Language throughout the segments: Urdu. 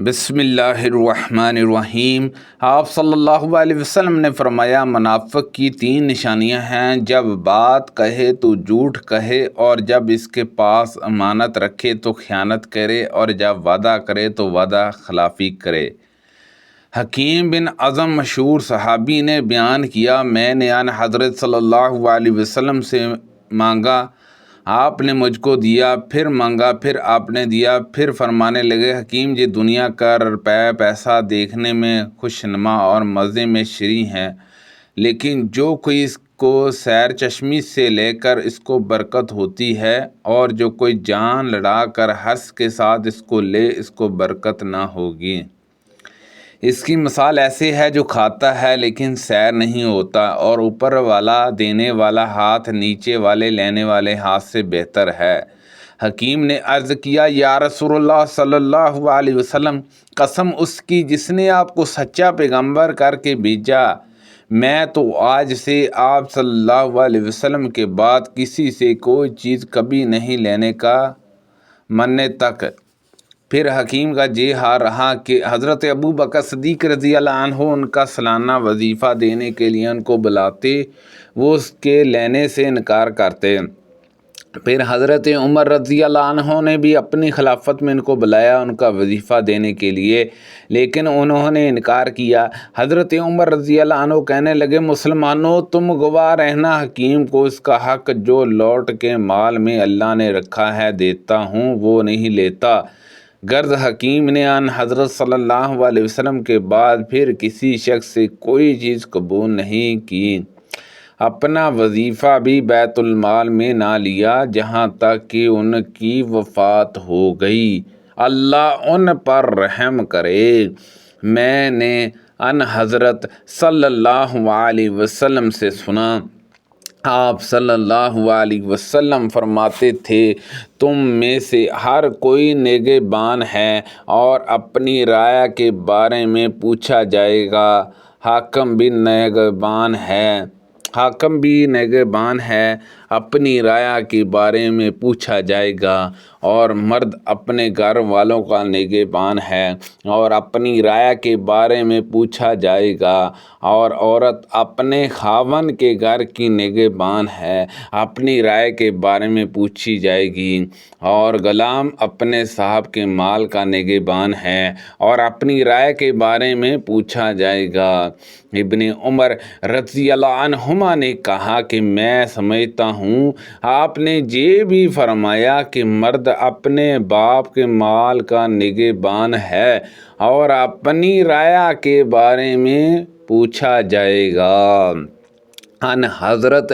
بسم اللہ الرحمن الرحیم۔ آپ صلی اللہ علیہ وسلم نے فرمایا، منافق کی 3 نشانیاں ہیں: جب بات کہے تو جھوٹ کہے، اور جب اس کے پاس امانت رکھے تو خیانت کرے، اور جب وعدہ کرے تو وعدہ خلافی کرے۔ حکیم بن حزم مشہور صحابی نے بیان کیا، میں نے ان حضرت صلی اللہ علیہ وسلم سے مانگا، آپ نے مجھ کو دیا، پھر مانگا، پھر آپ نے دیا۔ پھر فرمانے لگے، حکیم جی دنیا کا روپے پیسہ دیکھنے میں خوشنما اور مزے میں شیریں ہے، لیکن جو کوئی اس کو سیر چشمی سے لے کر اس کو برکت ہوتی ہے، اور جو کوئی جان لڑا کر حرص کے ساتھ اس کو لے، اس کو برکت نہ ہوگی۔ اس کی مثال ایسے ہے جو کھاتا ہے لیکن سیر نہیں ہوتا، اور اوپر والا دینے والا ہاتھ نیچے والے لینے والے ہاتھ سے بہتر ہے۔ حکیم نے عرض کیا، یا رسول اللہ صلی اللہ علیہ وسلم، قسم اس کی جس نے آپ کو سچا پیغمبر کر کے بھیجا، میں تو آج سے آپ صلی اللہ علیہ وسلم کے بعد کسی سے کوئی چیز کبھی نہیں لینے کا مرنے تک۔ پھر حکیم کا جی ہار رہا کہ حضرت ابو بکر صدیق رضی اللہ عنہ ان کا سالانہ وظیفہ دینے کے لیے ان کو بلاتے، وہ اس کے لینے سے انکار کرتے۔ پھر حضرت عمر رضی اللہ عنہ نے بھی اپنی خلافت میں ان کو بلایا ان کا وظیفہ دینے کے لیے، لیکن انہوں نے انکار کیا۔ حضرت عمر رضی اللہ عنہ کہنے لگے، مسلمانوں تم گواہ رہنا، حکیم کو اس کا حق جو لوٹ کے مال میں اللہ نے رکھا ہے دیتا ہوں، وہ نہیں لیتا۔ غرض حکیم نے ان حضرت صلی اللہ علیہ وسلم کے بعد پھر کسی شخص سے کوئی چیز قبول نہیں کی، اپنا وظیفہ بھی بیت المال میں نہ لیا، جہاں تک کہ ان کی وفات ہو گئی۔ اللہ ان پر رحم کرے۔ میں نے ان حضرت صلی اللہ علیہ وسلم سے سنا، آپ صلی اللہ علیہ وسلم فرماتے تھے، تم میں سے ہر کوئی نگہبان ہے اور اپنی رعایا کے بارے میں پوچھا جائے گا۔ حاکم بھی نگہبان ہے، اپنی رعایا کے بارے میں پوچھا جائے گا، اور مرد اپنے گھر والوں کا نگہبان ہے اور اپنی رعایا کے بارے میں پوچھا جائے گا، اور عورت اپنے خاوند کے گھر کی نگہبان ہے، اپنی رعایا کے بارے میں پوچھی جائے گی، اور غلام اپنے صاحب کے مال کا نگہبان ہے اور اپنی رعایا کے بارے میں پوچھا جائے گا۔ ابن عمر رضی اللہ عنہما نے کہا کہ میں سمجھتا ہوں آپ نے یہ بھی فرمایا کہ مرد اپنے باپ کے مال کا نگہبان ہے اور اپنی رعایا کے بارے میں پوچھا جائے گا۔ ان حضرت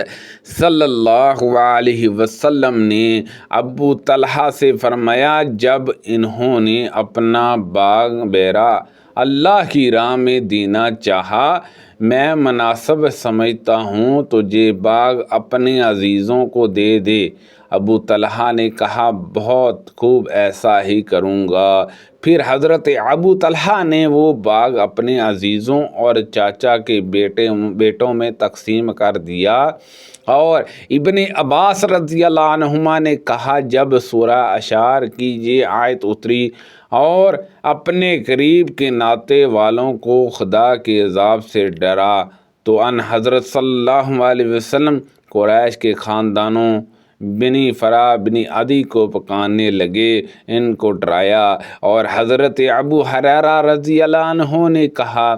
صلی اللہ علیہ وسلم نے ابو طلحہ سے فرمایا، جب انہوں نے اپنا باغ بیرا اللہ کی راہ میں دینا چاہا، میں مناسب سمجھتا ہوں تو یہ باغ اپنے عزیزوں کو دے دے۔ ابو طلحہ نے کہا، بہت خوب، ایسا ہی کروں گا۔ پھر حضرت ابو طلحہ نے وہ باغ اپنے عزیزوں اور چاچا کے بیٹوں میں تقسیم کر دیا۔ اور ابن عباس رضی اللہ عنہما نے کہا، جب سورہ اشعار کی یہ آیت اتری اور اپنے قریب کے ناتے والوں کو خدا کے عذاب سے ڈرا، تو ان حضرت صلی اللہ علیہ وسلم قریش کے خاندانوں بنی فرا بنی عدی کو پکارنے لگے، ان کو ڈرایا۔ اور حضرت ابو ہریرہ رضی اللہ عنہ نے کہا،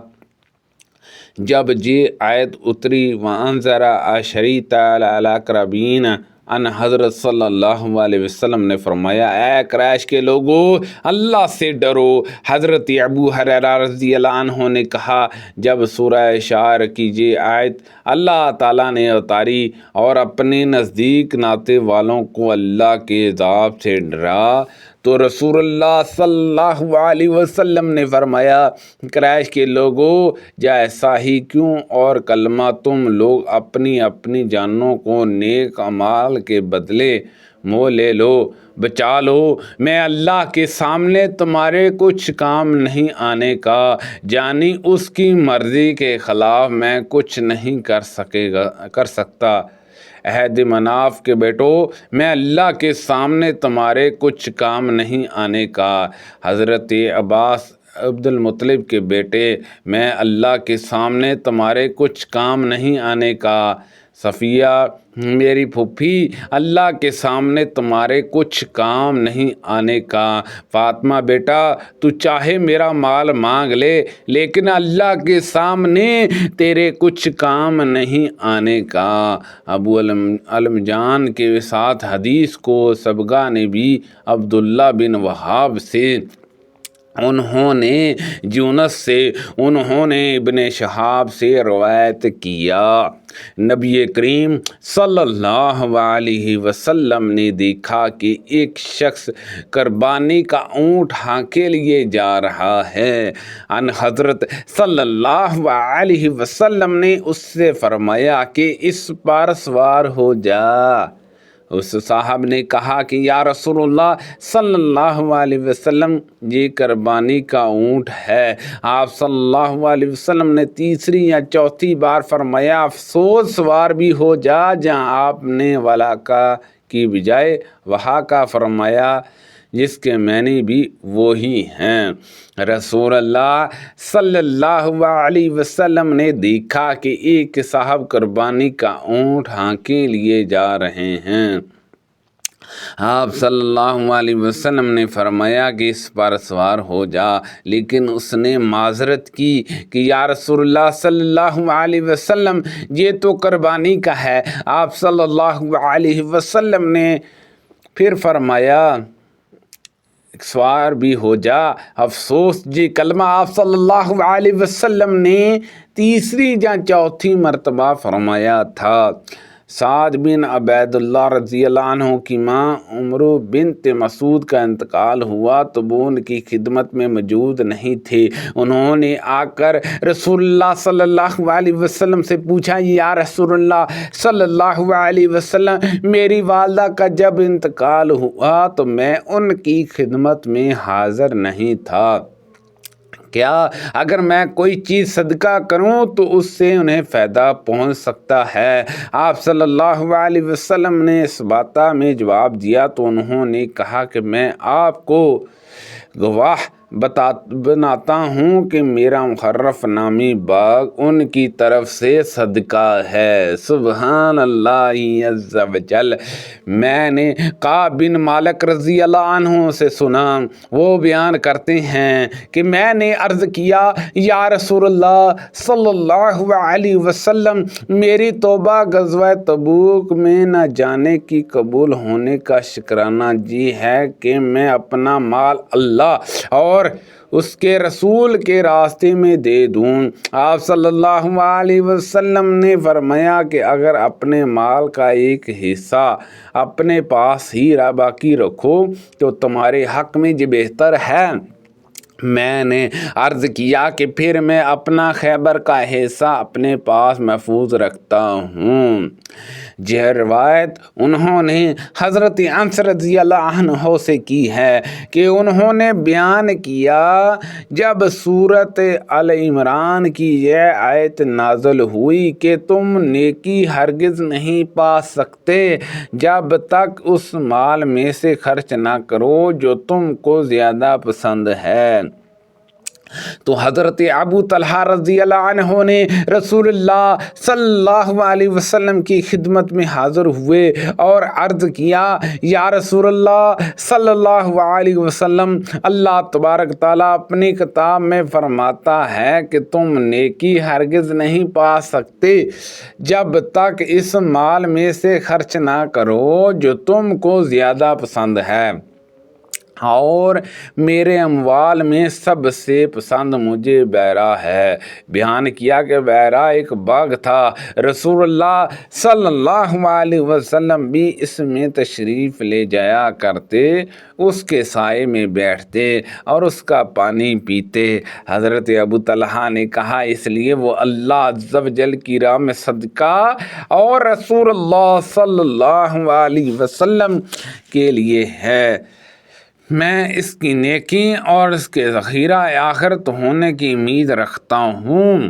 جب یہ آیت اتری، وَأَنذَرَ عَشِيرَتَكَ الْأَقْرَبِينَ، ان حضرت صلی اللہ علیہ وسلم نے فرمایا، اے قریش کے لوگو، اللہ سے ڈرو۔ حضرت ابو ہریرہ رضی اللہ عنہ نے کہا، جب سورہ اشعار کی یہ آیت اللہ تعالیٰ نے اتاری اور اپنے نزدیک ناتے والوں کو اللہ کے عذاب سے ڈرا، تو رسول اللہ صلی اللہ علیہ وسلم نے فرمایا، قریش کے لوگو، یا ایسا ہی کیوں، اور کلمہ تم لوگ اپنی اپنی جانوں کو نیک اعمال کے بدلے مول لے لو، بچا لو، میں اللہ کے سامنے تمہارے کچھ کام نہیں آنے کا، یعنی اس کی مرضی کے خلاف میں کچھ نہیں کر سکتا۔ عہد مناف کے بیٹو میں اللہ کے سامنے تمہارے کچھ کام نہیں آنے کا۔ حضرت عباس عبد المطلب کے بیٹے میں اللہ کے سامنے تمہارے کچھ کام نہیں آنے کا۔ صفیہ میری پھوپھی اللہ کے سامنے تمہارے کچھ کام نہیں آنے کا۔ فاطمہ بیٹا تو چاہے میرا مال مانگ لے لیکن اللہ کے سامنے تیرے کچھ کام نہیں آنے کا۔ ابو علم جان کے ساتھ حدیث کو سبغہ نے بھی عبداللہ بن وہاب سے، انہوں نے یونس سے، انہوں نے ابن شہاب سے روایت کیا۔ نبی کریم صلی اللہ علیہ وسلم نے دیکھا کہ ایک شخص قربانی کا اونٹ ہانکے لیے جا رہا ہے۔ ان حضرت صلی اللہ علیہ وسلم نے اس سے فرمایا کہ اس پر سوار ہو جا۔ اس صاحب نے کہا کہ یا رسول اللہ صلی اللہ علیہ وسلم یہ قربانی کا اونٹ ہے۔ آپ صلی اللہ علیہ وسلم نے تیسری یا چوتھی بار فرمایا افسوس سوار بھی ہو جا، جہاں آپ نے ولا کا کی بجائے وہاں کا فرمایا، جس کے معنی بھی وہی ہیں۔ رسول اللہ صلی اللہ علیہ وسلم نے دیکھا کہ ایک صاحب قربانی کا اونٹ ہانکے لیے جا رہے ہیں۔ آپ صلی اللہ علیہ وسلم نے فرمایا کہ اس پر سوار ہو جا، لیکن اس نے معذرت کی کہ یا رسول اللہ صلی اللہ علیہ وسلم یہ تو قربانی کا ہے۔ آپ صلی اللہ علیہ وسلم نے پھر فرمایا سوار بھی ہو جا۔ افسوس جی کلمہ آپ صلی اللہ علیہ وسلم نے تیسری یا چوتھی مرتبہ فرمایا تھا۔ سعد بن عبید اللہ رضی اللہ عنہ کی ماں عمرو بنت مسعود کا انتقال ہوا تو وہ ان کی خدمت میں موجود نہیں تھے۔ انہوں نے آ کر رسول اللہ صلی اللہ علیہ وسلم سے پوچھا یا رسول اللہ صلی اللہ علیہ وسلم میری والدہ کا جب انتقال ہوا تو میں ان کی خدمت میں حاضر نہیں تھا، کیا اگر میں کوئی چیز صدقہ کروں تو اس سے انہیں فائدہ پہنچ سکتا ہے؟ آپ صلی اللہ علیہ وسلم نے اس بات میں جواب دیا تو انہوں نے کہا کہ میں آپ کو گواہ بناتا ہوں کہ میرا مخرف نامی باغ ان کی طرف سے صدقہ ہے۔ سبحان اللہ عز و جل۔ میں نے کعب بن مالک رضی اللہ عنہ سے سنا، وہ بیان کرتے ہیں کہ میں نے عرض کیا یا رسول اللہ صلی اللہ علیہ وسلم میری توبہ غزوہ تبوک میں نہ جانے کی قبول ہونے کا شکرانہ جی ہے کہ میں اپنا مال اللہ اور اس کے رسول کے راستے میں دے دوں۔ آپ صلی اللہ علیہ وسلم نے فرمایا کہ اگر اپنے مال کا ایک حصہ اپنے پاس ہی باقی رکھو تو تمہارے حق میں یہ بہتر ہے۔ میں نے عرض کیا کہ پھر میں اپنا خیبر کا حصہ اپنے پاس محفوظ رکھتا ہوں۔ یہ روایت انہوں نے حضرت انس رضی اللہ عنہ سے کی ہے کہ انہوں نے بیان کیا جب سورۃ آل عمران کی یہ آیت نازل ہوئی کہ تم نیکی ہرگز نہیں پا سکتے جب تک اس مال میں سے خرچ نہ کرو جو تم کو زیادہ پسند ہے، تو حضرت ابو طلحہ رضی اللہ عنہ نے رسول اللہ صلی اللہ علیہ وسلم کی خدمت میں حاضر ہوئے اور عرض کیا یا رسول اللہ صلی اللہ علیہ وسلم اللہ تبارک تعالیٰ اپنی کتاب میں فرماتا ہے کہ تم نیکی ہرگز نہیں پا سکتے جب تک اس مال میں سے خرچ نہ کرو جو تم کو زیادہ پسند ہے، اور میرے اموال میں سب سے پسند مجھے بیرا ہے۔ بیان کیا کہ بیرا ایک باغ تھا، رسول اللہ صلی اللہ علیہ وسلم بھی اس میں تشریف لے جایا کرتے، اس کے سائے میں بیٹھتے اور اس کا پانی پیتے۔ حضرت ابو طلحہ نے کہا اس لیے وہ اللہ عز و جل کی راہ میں صدقہ اور رسول اللہ صلی اللہ علیہ وسلم کے لیے ہے، میں اس کی نیکی اور اس کے ذخیرہ آخرت ہونے کی امید رکھتا ہوں۔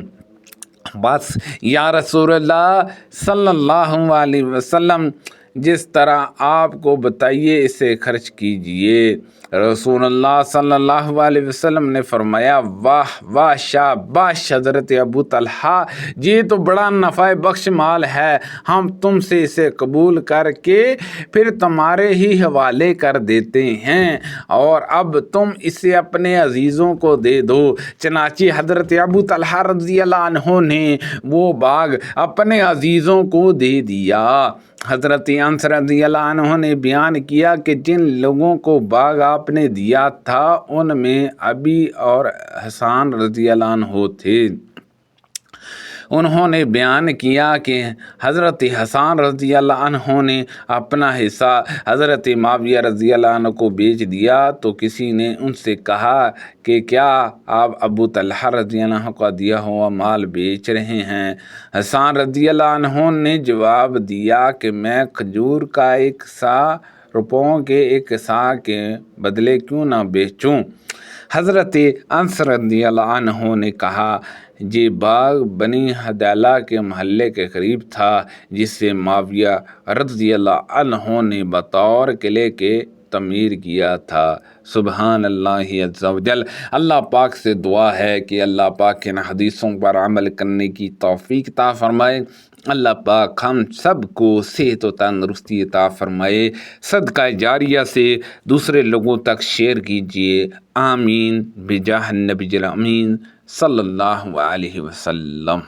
بس یا رسول اللہ صلی اللہ علیہ وسلم جس طرح آپ کو بتائیے اسے خرچ کیجئے۔ رسول اللہ صلی اللہ علیہ وسلم نے فرمایا واہ واہ شاباش حضرت ابو طلحہ، یہ تو بڑا نفع بخش مال ہے، ہم تم سے اسے قبول کر کے پھر تمہارے ہی حوالے کر دیتے ہیں، اور اب تم اسے اپنے عزیزوں کو دے دو۔ چنانچہ حضرت ابو طلحہ رضی اللہ عنہ نے وہ باغ اپنے عزیزوں کو دے دیا۔ حضرت انس رضی اللہ عنہ نے بیان کیا کہ جن لوگوں کو باغ آپ نے دیا تھا ان میں ابی اور حسان رضی اللہ عنہ تھے۔ انہوں نے بیان کیا کہ حضرت حسان رضی اللہ عنہ نے اپنا حصہ حضرت معاویہ رضی اللہ عنہ کو بیچ دیا، تو کسی نے ان سے کہا کہ کیا آپ ابو طلحہ رضی اللہ عنہ کا دیا ہوا مال بیچ رہے ہیں؟ حسان رضی اللہ عنہ نے جواب دیا کہ میں کھجور کا 100 روپوں کے 1 صاع کے بدلے کیوں نہ بیچوں؟ حضرت انس رضی اللہ عنہ نے کہا یہ باغ بنی حدالہ کے محلے کے قریب تھا، جسے معاویہ رضی اللہ عنہ نے بطور قلعے کے تعمیر کیا تھا۔ سبحان اللہ عز و جل۔ اللہ پاک سے دعا ہے کہ اللہ پاک ان حدیثوں پر عمل کرنے کی توفیق عطا فرمائے۔ اللہ پاک ہم سب کو صحت و تندرستی عطا فرمائے۔ صدقہ جاریہ سے دوسرے لوگوں تک شیئر کیجیے۔ آمین بجاہ النبی الامین صلی اللہ علیہ وسلم۔